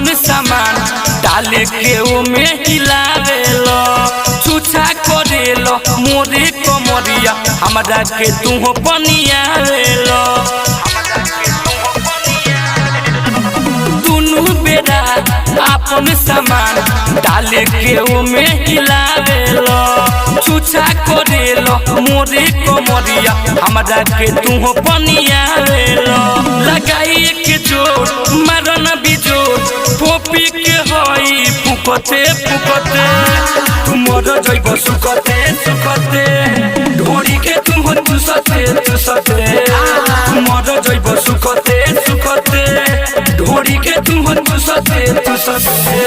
आपन सामान डाले के ओमे हिलावेलो छुछा करेलो मोरे कमरिया हमरा के तू पनियावेलो दुनु बेरा आपन सामान डाले के ओमे हिलावेलो छुछा करेलो मोरे कमरिया हमरा के तू पनियावेलो लगाई के जोर मारन बिजोर पोपी के हई पुकते पुकते तुमर जइब सुकते सुकते ढोरी के तुम तुसते तुसते तुमर जइब सुकते सुकते ढोरी के तुम तुसते तुसते।